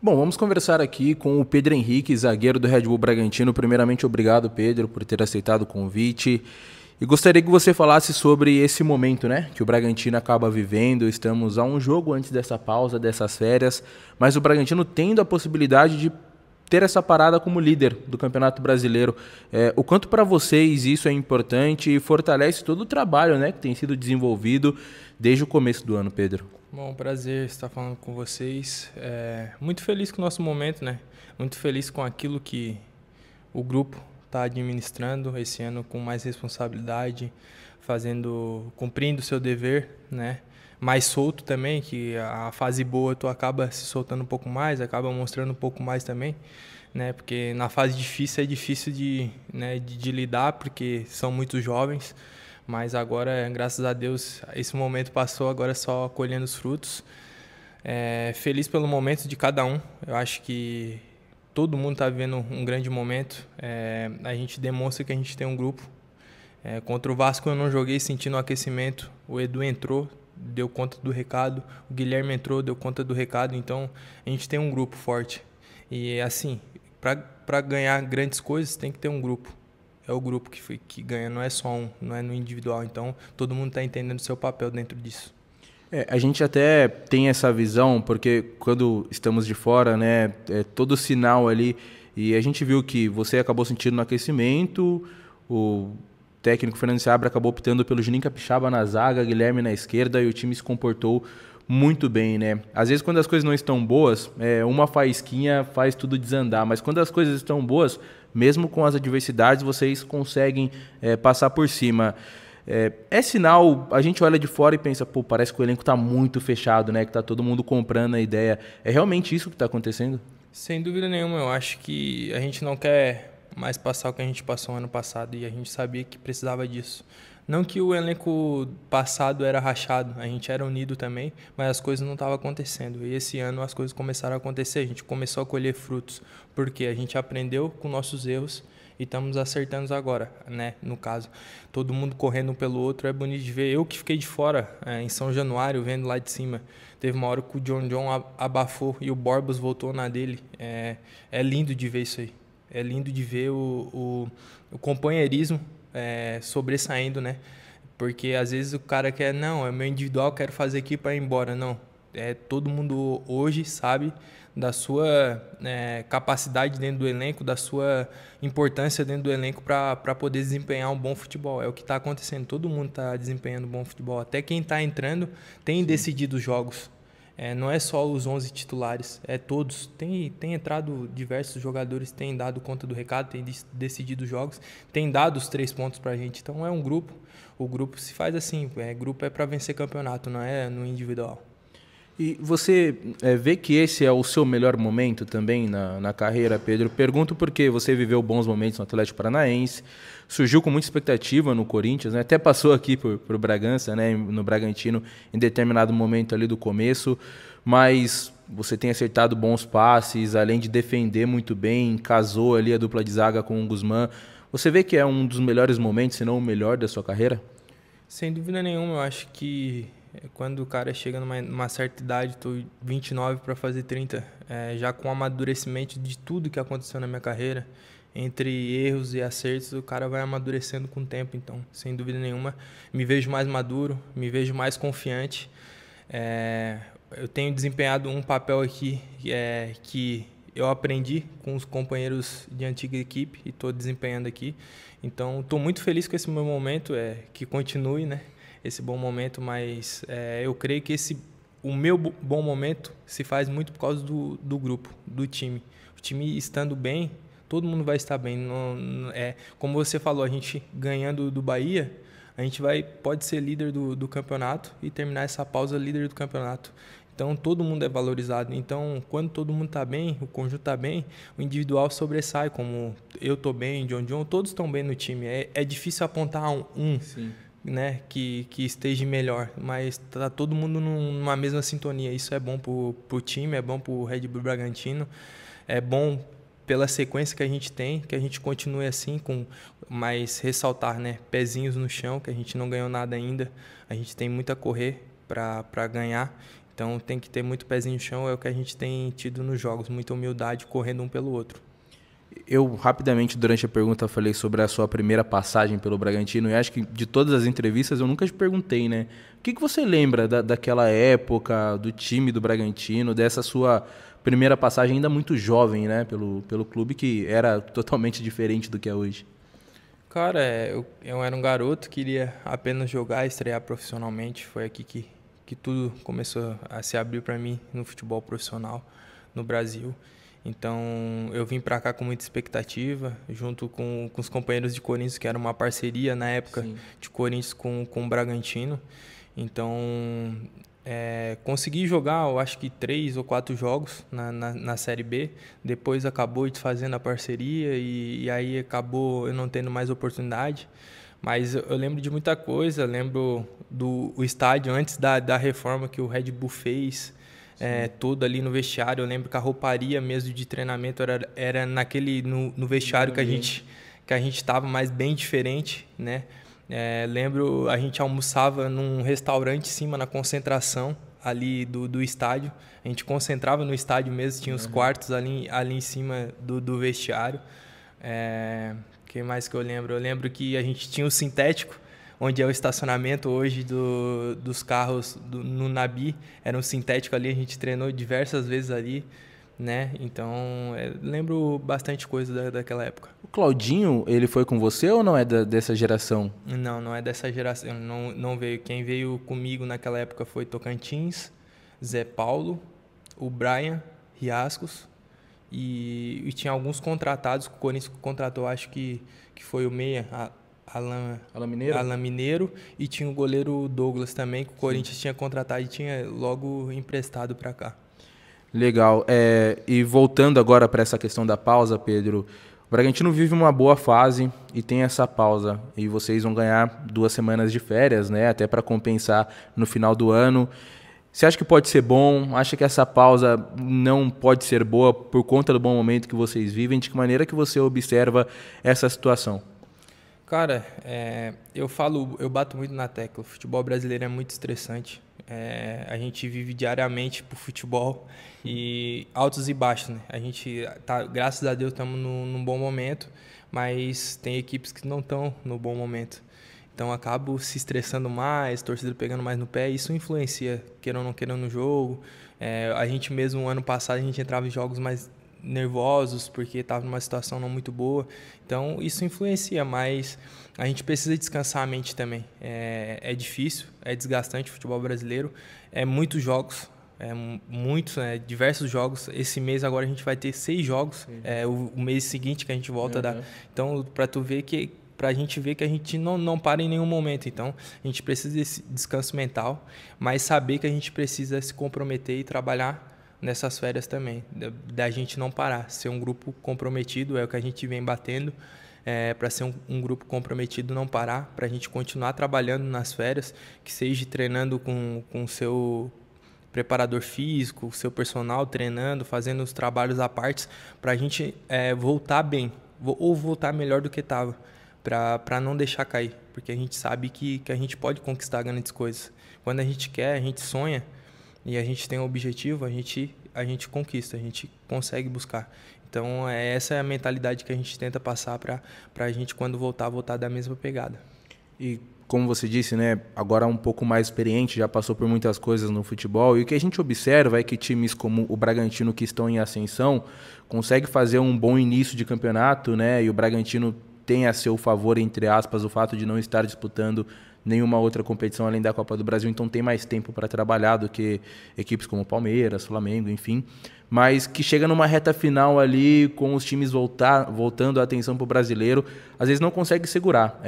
Bom, vamos conversar aqui com o Pedro Henrique, zagueiro do Red Bull Bragantino. Primeiramente, obrigado, Pedro, por ter aceitado o convite. E gostaria que você falasse sobre esse momento, né, que o Bragantino acaba vivendo. Estamos a um jogo antes dessa pausa, dessas férias, mas o Bragantino tendo a possibilidade de ter essa parada como líder do Campeonato Brasileiro. O quanto para vocês isso é importante e fortalece todo o trabalho, né, que tem sido desenvolvido desde o começo do ano, Pedro? Bom, prazer estar falando com vocês. Muito feliz com o nosso momento, né? Muito feliz com aquilo que o grupo está administrando esse ano com mais responsabilidade, cumprindo o seu dever, né? Mais solto também, que a fase boa tu acaba se soltando um pouco mais, acaba mostrando um pouco mais também, né? Porque na fase difícil é difícil de lidar, porque são muito jovens. Mas agora, graças a Deus, esse momento passou, agora é só colhendo os frutos. Feliz pelo momento de cada um. Eu acho que todo mundo está vivendo um grande momento. A gente demonstra que a gente tem um grupo. Contra o Vasco eu não joguei sentindo o aquecimento. O Edu entrou, deu conta do recado. O Guilherme entrou, deu conta do recado. Então, a gente tem um grupo forte. E assim, para ganhar grandes coisas, tem que ter um grupo. É o grupo que ganha, não é só um, não é no individual. Então, todo mundo está entendendo o seu papel dentro disso. A gente até tem essa visão, porque quando estamos de fora, né, todo sinal ali, e a gente viu que você acabou sentindo no aquecimento, o técnico Fernando Seabra acabou optando pelo Juninho Capixaba na zaga, Guilherme na esquerda, e o time se comportou muito bem, né? Às vezes, quando as coisas não estão boas, uma faísquinha faz tudo desandar, mas quando as coisas estão boas, mesmo com as adversidades, vocês conseguem passar por cima. Sinal, a gente olha de fora e pensa, pô, parece que o elenco está muito fechado, né? Que está todo mundo comprando a ideia. É realmente isso que está acontecendo? Sem dúvida nenhuma, eu acho que a gente não quer mais passar o que a gente passou ano passado e a gente sabia que precisava disso. Não que o elenco passado era rachado, a gente era unido também, mas as coisas não estavam acontecendo. E esse ano as coisas começaram a acontecer, a gente começou a colher frutos, porque a gente aprendeu com nossos erros e estamos acertando agora, né? No caso, todo mundo correndo um pelo outro, é bonito de ver. Eu que fiquei de fora, em São Januário, vendo lá de cima, teve uma hora que o John abafou e o Borbas voltou na dele. É lindo de ver isso aí. É lindo de ver o companheirismo sobressaindo, né? Porque às vezes o cara quer, não, é meu individual, quero fazer aqui para ir embora. Não, todo mundo hoje sabe da sua capacidade dentro do elenco, da sua importância dentro do elenco para poder desempenhar um bom futebol. É o que está acontecendo, todo mundo está desempenhando um bom futebol. Até quem está entrando tem decidido os jogos. Não é só os 11 titulares, todos. Tem entrado diversos jogadores, tem dado conta do recado, tem decidido os jogos, tem dado os 3 pontos para a gente. Então é um grupo, o grupo se faz assim, grupo é para vencer campeonato, não é no individual. E você vê que esse é o seu melhor momento também na carreira, Pedro? Pergunto porque você viveu bons momentos no Atlético Paranaense, surgiu com muita expectativa no Corinthians, né? Até passou aqui por Bragança, né? No Bragantino, em determinado momento ali do começo, mas você tem acertado bons passes, além de defender muito bem, casou ali a dupla de zaga com o Guzmán. Você vê que é um dos melhores momentos, se não o melhor da sua carreira? Sem dúvida nenhuma, eu acho que quando o cara chega numa certa idade, estou 29 para fazer 30, já com amadurecimento de tudo que aconteceu na minha carreira, entre erros e acertos, o cara vai amadurecendo com o tempo. Então, sem dúvida nenhuma, me vejo mais maduro, me vejo mais confiante. Eu tenho desempenhado um papel aqui que eu aprendi com os companheiros de antiga equipe e estou desempenhando aqui. Então, estou muito feliz com esse meu momento, que continue, né? Esse bom momento, mas eu creio que o meu bom momento se faz muito por causa do grupo, do time. O time estando bem, todo mundo vai estar bem. Como você falou, a gente ganhando do Bahia, a gente pode ser líder do campeonato e terminar essa pausa líder do campeonato. Então, todo mundo é valorizado. Então, quando todo mundo está bem, o conjunto está bem, o individual sobressai, como eu estou bem, John, todos estão bem no time. É difícil apontar um Sim. Né, que esteja melhor, mas tá todo mundo numa mesma sintonia. Isso é bom pro time, é bom pro Red Bull Bragantino, é bom pela sequência que a gente tem, que a gente continue assim, mas ressaltar, né, pezinhos no chão, que a gente não ganhou nada ainda, a gente tem muito a correr para ganhar. Então tem que ter muito pezinho no chão, é o que a gente tem tido nos jogos, muita humildade, correndo um pelo outro. Eu, rapidamente, durante a pergunta, falei sobre a sua primeira passagem pelo Bragantino, e acho que de todas as entrevistas eu nunca te perguntei, né? O que você lembra daquela época, do time do Bragantino, dessa sua primeira passagem ainda muito jovem, né? Pelo clube que era totalmente diferente do que é hoje. Cara, eu era um garoto, queria apenas jogar, estrear profissionalmente. Foi aqui que tudo começou a se abrir para mim no futebol profissional no Brasil. Então eu vim para cá com muita expectativa, junto com os companheiros de Corinthians, que era uma parceria na época. Sim. De Corinthians com o Bragantino. Então consegui jogar, eu acho que 3 ou 4 jogos na Série B. Depois acabou desfazendo a parceria e aí acabou eu não tendo mais oportunidade. Mas eu lembro de muita coisa, lembro do estádio antes da reforma que o Red Bull fez, tudo ali no vestiário. Eu lembro que a rouparia mesmo de treinamento era no vestiário que a gente estava, mas bem diferente, né? Lembro, a gente almoçava num restaurante em cima, na concentração ali do estádio. A gente concentrava no estádio mesmo, tinha os quartos ali em cima do vestiário. Que mais que eu lembro? Eu lembro que a gente tinha o sintético, onde é o estacionamento hoje dos carros no Nabi. Era um sintético ali, a gente treinou diversas vezes ali, né? Então, lembro bastante coisa daquela época. O Claudinho, ele foi com você ou não é dessa geração? Não é dessa geração, não veio. Quem veio comigo naquela época foi Tocantins, Zé Paulo, o Brian Riascos e tinha alguns contratados, o Corinthians contratou, acho que foi o meia, Alan Mineiro, e tinha o goleiro Douglas também, que o Corinthians tinha contratado e tinha logo emprestado para cá. Legal. E voltando agora para essa questão da pausa, Pedro, o Bragantino vive uma boa fase e tem essa pausa. E vocês vão ganhar 2 semanas de férias, né? Até para compensar no final do ano. Você acha que pode ser bom? Acha que essa pausa não pode ser boa por conta do bom momento que vocês vivem? De que maneira que você observa essa situação? Cara, eu bato muito na tecla. O futebol brasileiro é muito estressante. A gente vive diariamente pro futebol e altos e baixos, né? A gente graças a Deus estamos num bom momento, mas tem equipes que não estão no bom momento. Então acabo se estressando mais, torcedor pegando mais no pé, isso influencia, queira ou não queira, no jogo. A gente mesmo, ano passado, a gente entrava em jogos mais nervosos, porque estava numa situação não muito boa. Então isso influencia, mas a gente precisa descansar a mente também. É difícil, é desgastante o futebol brasileiro, muitos jogos, diversos jogos. Esse mês agora a gente vai ter 6 jogos, o mês seguinte que a gente volta da. Então, para a gente ver que a gente não para em nenhum momento. Então, a gente precisa desse descanso mental, mas saber que a gente precisa se comprometer e trabalhar nessas férias também, da gente não parar, ser um grupo comprometido, é o que a gente vem batendo, para ser um grupo comprometido, não parar, para a gente continuar trabalhando nas férias, que seja treinando com o seu preparador físico, o seu personal, treinando, fazendo os trabalhos à parte, para a gente voltar bem, ou voltar melhor do que estava, para não deixar cair, porque a gente sabe que a gente pode conquistar grandes coisas. Quando a gente quer, a gente sonha, e a gente tem um objetivo, a gente conquista, a gente consegue buscar. Então, essa é a mentalidade que a gente tenta passar para a gente, quando voltar da mesma pegada. E como você disse, né, agora um pouco mais experiente, já passou por muitas coisas no futebol, e o que a gente observa é que times como o Bragantino, que estão em ascensão, conseguem fazer um bom início de campeonato, né, e o Bragantino tem a seu favor, entre aspas, o fato de não estar disputando nenhuma outra competição além da Copa do Brasil, então tem mais tempo para trabalhar do que equipes como Palmeiras, Flamengo, enfim, mas que chega numa reta final ali, com os times voltando a atenção para o brasileiro, às vezes não consegue segurar.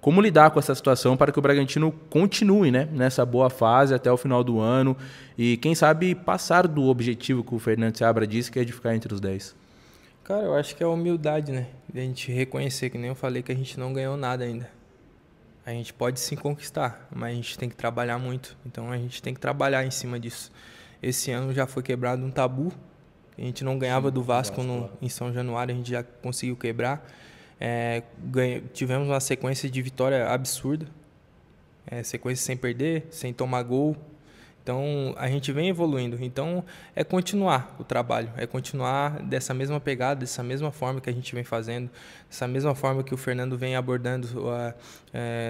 Como lidar com essa situação para que o Bragantino continue, né, nessa boa fase até o final do ano e, quem sabe, passar do objetivo que o Fernando Seabra disse, que é de ficar entre os 10? Cara, eu acho que é a humildade, né? De a gente reconhecer, que nem eu falei, que a gente não ganhou nada ainda. A gente pode sim conquistar, mas a gente tem que trabalhar muito. Então a gente tem que trabalhar em cima disso. Esse ano já foi quebrado um tabu. A gente não ganhava do Vasco em São Januário, a gente já conseguiu quebrar. Tivemos uma sequência de vitória absurda. Sequência sem perder, sem tomar gol. Então, a gente vem evoluindo. Então, é continuar o trabalho, é continuar dessa mesma pegada, dessa mesma forma que a gente vem fazendo, dessa mesma forma que o Fernando vem abordando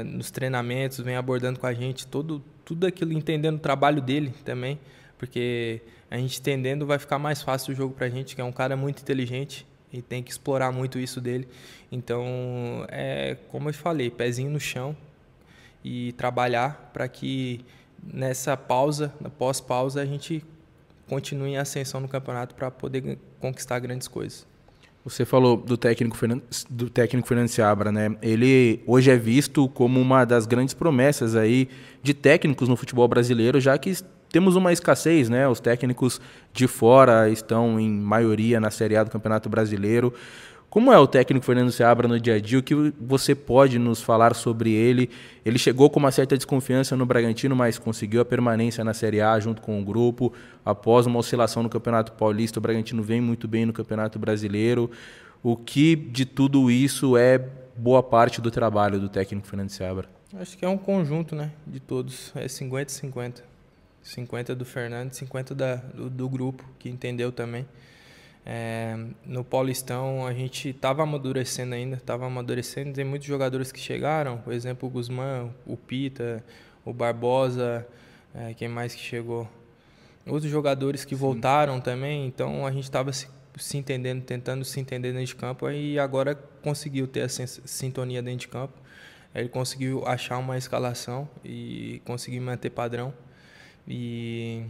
nos treinamentos, vem abordando com a gente, tudo aquilo, entendendo o trabalho dele também, porque a gente entendendo vai ficar mais fácil o jogo pra gente, que é um cara muito inteligente e tem que explorar muito isso dele. Então, como eu falei, pezinho no chão e trabalhar para que nessa pausa, na pós-pausa, a gente continue em ascensão no campeonato para poder conquistar grandes coisas. Você falou do técnico Fernando Seabra, né? Ele hoje é visto como uma das grandes promessas aí de técnicos no futebol brasileiro, já que temos uma escassez, né? Os técnicos de fora estão em maioria na Série A do Campeonato Brasileiro. Como é o técnico Fernando Seabra no dia a dia? O que você pode nos falar sobre ele? Ele chegou com uma certa desconfiança no Bragantino, mas conseguiu a permanência na Série A junto com o grupo. Após uma oscilação no Campeonato Paulista, o Bragantino vem muito bem no Campeonato Brasileiro. O que de tudo isso é boa parte do trabalho do técnico Fernando Seabra? Acho que é um conjunto, né, de todos. É 50-50. 50 do Fernando, 50 do grupo, que entendeu também. No Paulistão a gente estava amadurecendo ainda, tem muitos jogadores que chegaram, por exemplo o Guzmán, o Pita, o Barbosa, quem mais que chegou? Outros jogadores que voltaram também, então a gente estava se entendendo, tentando se entender dentro de campo, e agora conseguiu ter essa sintonia dentro de campo, ele conseguiu achar uma escalação e conseguir manter padrão. E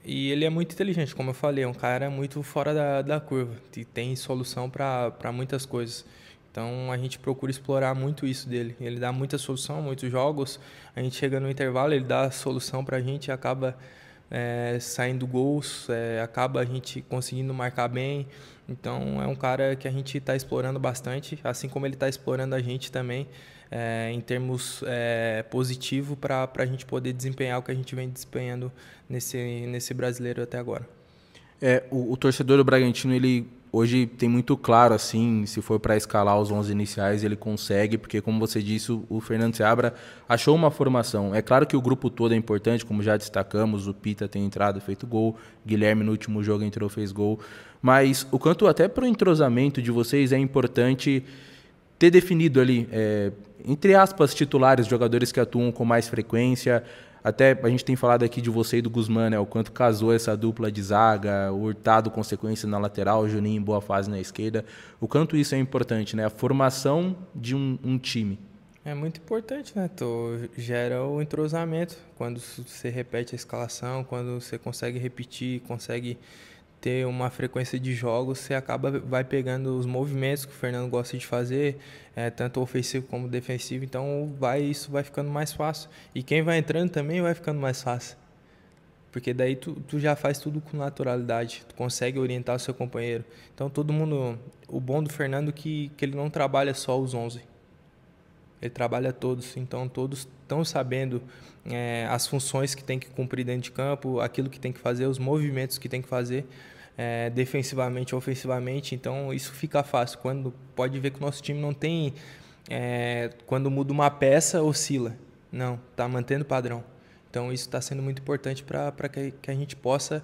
ele é muito inteligente, como eu falei, é um cara muito fora da curva, e tem solução para muitas coisas. Então a gente procura explorar muito isso dele. Ele dá muita solução, muitos jogos. A gente chega no intervalo, ele dá a solução para a gente, acaba saindo gols, acaba a gente conseguindo marcar bem. Então é um cara que a gente está explorando bastante, assim como ele está explorando a gente também, em termos positivo, para a gente poder desempenhar o que a gente vem desempenhando nesse brasileiro até agora. O torcedor do Bragantino, ele hoje tem muito claro, assim, se for para escalar os 11 iniciais, ele consegue, porque, como você disse, o Fernando Seabra achou uma formação. É claro que o grupo todo é importante, como já destacamos, o Pita tem entrado, feito gol, Guilherme no último jogo entrou, fez gol, mas o quanto até para o entrosamento de vocês é importante ter definido ali, entre aspas, titulares, jogadores que atuam com mais frequência. Até a gente tem falado aqui de você e do Guzmán, né? O quanto casou essa dupla de zaga, o Hurtado, consequência na lateral, o Juninho em boa fase na esquerda. O quanto isso é importante, né? A formação de um time. É muito importante, né? Gera o entrosamento. Quando você repete a escalação, quando você consegue repetir, consegue ter uma frequência de jogos, você vai pegando os movimentos que o Fernando gosta de fazer, tanto ofensivo como defensivo, então isso vai ficando mais fácil. E quem vai entrando também vai ficando mais fácil. Porque daí tu já faz tudo com naturalidade, tu consegue orientar o seu companheiro. Então todo mundo, o bom do Fernando é que ele não trabalha só os 11. Ele trabalha todos, então todos estão sabendo as funções que tem que cumprir dentro de campo, aquilo que tem que fazer, os movimentos que tem que fazer, defensivamente, ofensivamente. Então isso fica fácil. Pode ver que o nosso time não tem, quando muda uma peça, oscila. Não, está mantendo padrão. Então isso está sendo muito importante para que a gente possa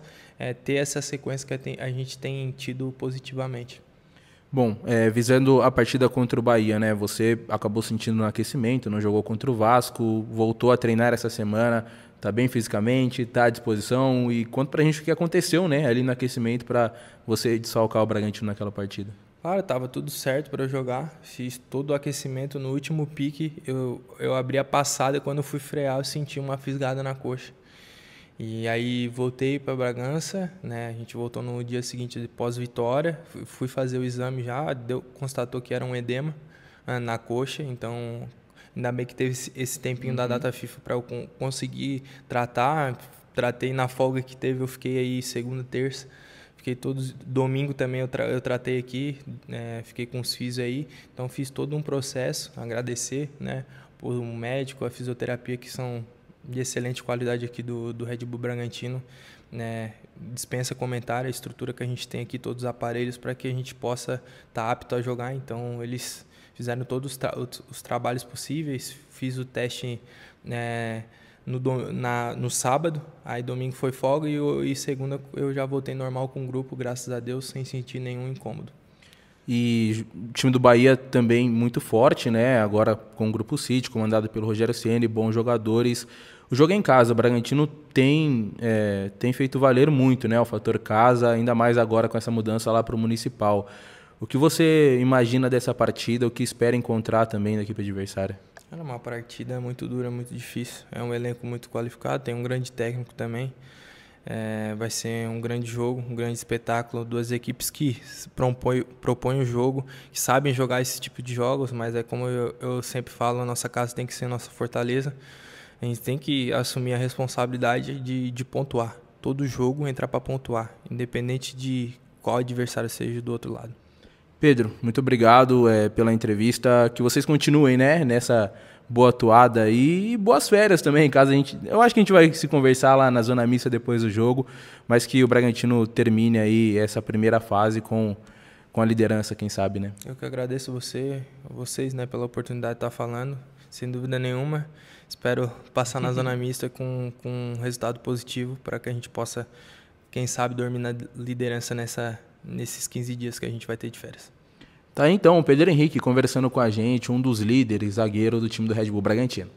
ter essa sequência que a gente tem tido positivamente. Bom, visando a partida contra o Bahia, né? Você acabou sentindo no aquecimento, não jogou contra o Vasco, voltou a treinar essa semana, está bem fisicamente, está à disposição. E conta pra gente o que aconteceu, né, ali no aquecimento para você desfalcar o Bragantino naquela partida. Claro, estava tudo certo para eu jogar, fiz todo o aquecimento. No último pique, eu abri a passada e quando eu fui frear eu senti uma fisgada na coxa. E aí voltei para Bragança, né? A gente voltou no dia seguinte de pós-vitória, fui fazer o exame já, constatou que era um edema na coxa, então ainda bem que teve esse tempinho da data FIFA para eu conseguir tratar. Tratei na folga que teve, eu fiquei aí segunda, terça, fiquei todos, domingo também eu tratei aqui, fiquei com os fisios aí, então fiz todo um processo, agradecer, né, por um médico, a fisioterapia, que são de excelente qualidade aqui do Red Bull Bragantino, né? Dispensa comentário, a estrutura que a gente tem aqui, todos os aparelhos para que a gente possa estar apto a jogar. Então eles fizeram todos os trabalhos possíveis, fiz o teste no sábado, aí domingo foi folga e segunda eu já voltei normal com o grupo, graças a Deus, sem sentir nenhum incômodo. E o time do Bahia também muito forte, né? Agora com o Grupo City, comandado pelo Rogério Ceni, bons jogadores. O jogo é em casa, o Bragantino tem feito valer muito, né? O fator casa, ainda mais agora com essa mudança lá para o Municipal. O que você imagina dessa partida? O que espera encontrar também da equipe adversária? Era uma partida muito dura, muito difícil. É um elenco muito qualificado, tem um grande técnico também. Vai ser um grande jogo, um grande espetáculo. Duas equipes que propõem o jogo, que sabem jogar esse tipo de jogos, mas é como eu sempre falo, a nossa casa tem que ser nossa fortaleza. A gente tem que assumir a responsabilidade de pontuar. Todo jogo entrar para pontuar, independente de qual adversário seja do outro lado. Pedro, muito obrigado pela entrevista. Que vocês continuem, né, nessa boa atuada aí, e boas férias também, caso eu acho que a gente vai se conversar lá na Zona Mista depois do jogo, mas que o Bragantino termine aí essa primeira fase com a liderança, quem sabe, né? Eu que agradeço vocês, né, pela oportunidade de estar falando, sem dúvida nenhuma. Espero passar na Zona Mista com um resultado positivo para que a gente possa, quem sabe, dormir na liderança nesses 15 dias que a gente vai ter de férias. Tá, então, o Pedro Henrique conversando com a gente, um dos líderes, zagueiro do time do Red Bull Bragantino.